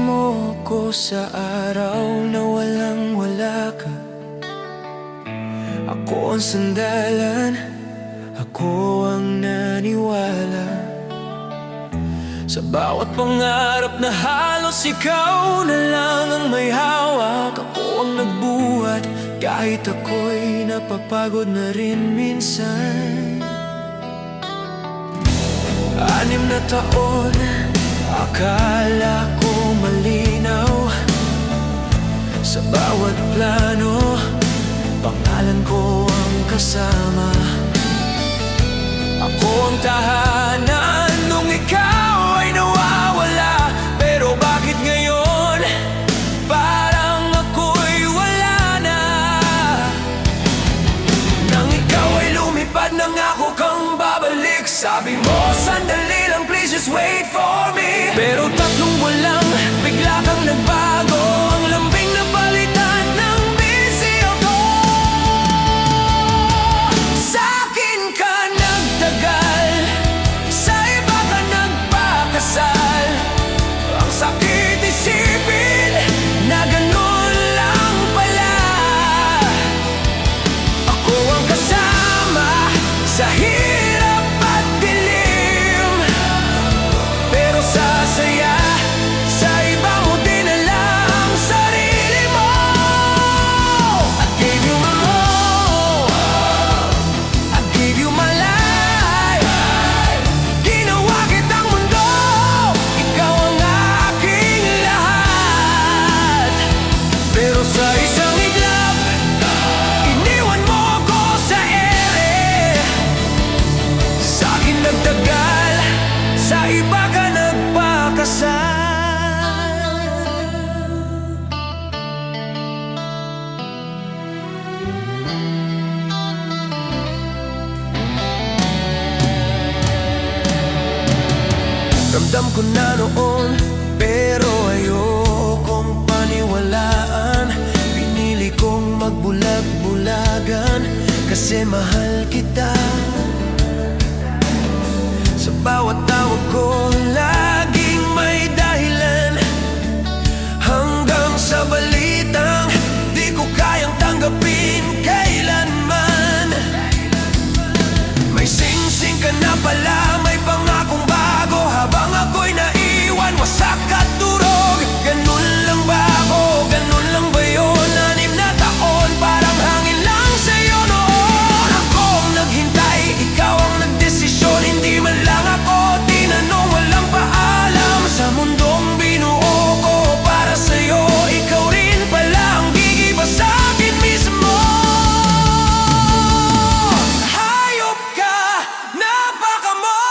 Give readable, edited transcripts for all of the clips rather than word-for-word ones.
mo ko sa araw na walang wala ka. Ako ang sandalan, ako ang naniwala. Sa bawat pangarap na halos ikaw na lang ang may hawak. Ako ang nagbuhat kahit ako'y napapagod na rin minsan. 6 na taon, akala ko malinaw. Sa bawat plano, pangalan ko ang kasama. Ako ang tahanan nung ikaw ay nawawala. Pero bakit ngayon, parang ako'y wala na? Nang ikaw ay lumipad, nangako kang babalik. Sabi mo, sandali lang, please just wait for me. Pero 3 buwan lang, bigla kang nagbago. Ang lambing na palitan ng busy ako. Sa'kin ka nagtagal, sa iba ka nagpakasal. Ang sakit isipin na ganun lang pala. Ako ang kasama sa hirap at dilim, pero sa saya, sa iba mo dinala ang sarili mo. I gave you my all, I gave you my life. Ginawa kitang mundo, ikaw ang aking lahat. Pero sa isang iglap, iniwan mo ako sa ere. Sa'kin nagtagal, sa iba ka nagpakasal. Ramdam ko na noon, pero ayokong paniwalaan. Pinili kong magbulag-bulagan kasi mahal kita. Sa bawat tawag ko, laging may dahilan. Hanggang sa balitang di ko kayang tanggapin kailanman. May sing-sing ka na pala, may pangakong bago. Habang ako'y naiwan, wasak at durog. Ganun lang ba ako? Ganun lang ba yun? 6 na taon, parang hangin lang sa'yo noon. Ako ang naghintay, ikaw ang nagdesisyon. Hindi man lang ako tinanong, walang paalam. Sa mundong binuo ko para sa'yo, ikaw rin pala ang gigiba sa'kin mismo. Hayop ka, napaka mo.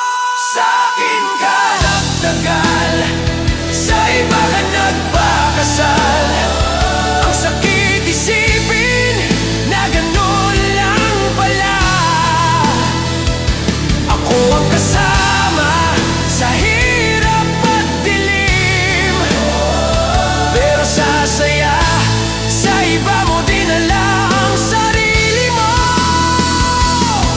Sa'kin ka nagtagal, sa iba ka nagpakasal. Ang sakit isipin na ganun lang pala. Ako ang kasama sa hirap at dilim, pero sa saya, sa iba mo dinala ang sarili mo.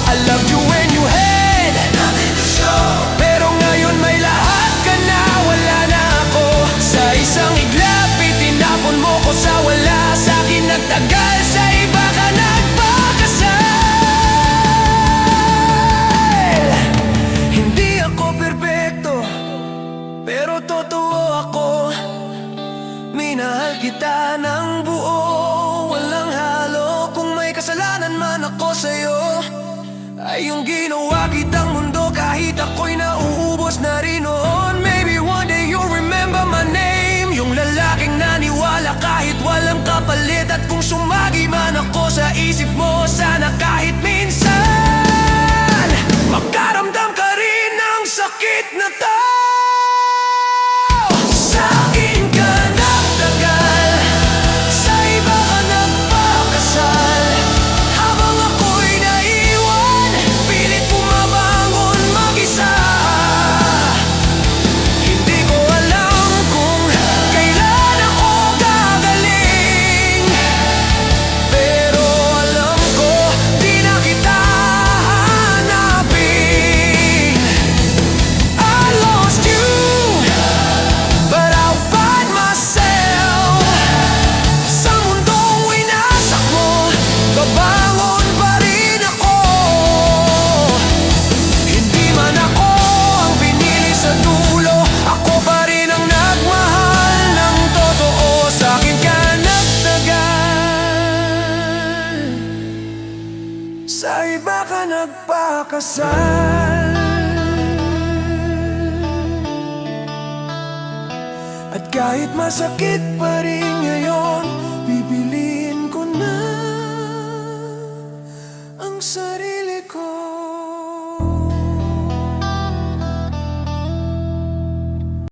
I loved you when you had nothing to show, pero ngayon may lahat ka na, wala na ako. Sa isang iglap, itinapon mo ko sa wala. Sa'kin nagtagal, sa iba ka nagpakasal. Hindi ako perpekto, pero totoo ako. Minahal kita ng buo, walang halo. Kung may kasalanan man ako sa'yo, ay yung ginawa kitang mundo. Kahit ako'y nauubos na rin noon. Maybe one day you'll remember my name. Yung lalaking naniwala kahit walang kapalit. At kung sumagi man ako sa isip mo, sana kahit minsan makaramdam ka rin ng sakit na to. Sa'kin ka nagtagal, sa iba ka nagpakasal. Habang ako'y naiwan, pilit bumabangon mag-isa. Hindi ko alam kung kailan ako gagaling, pero alam nagpakasal. At kahit masakit pa rin ngayon, pipiliin ko na ang sarili ko.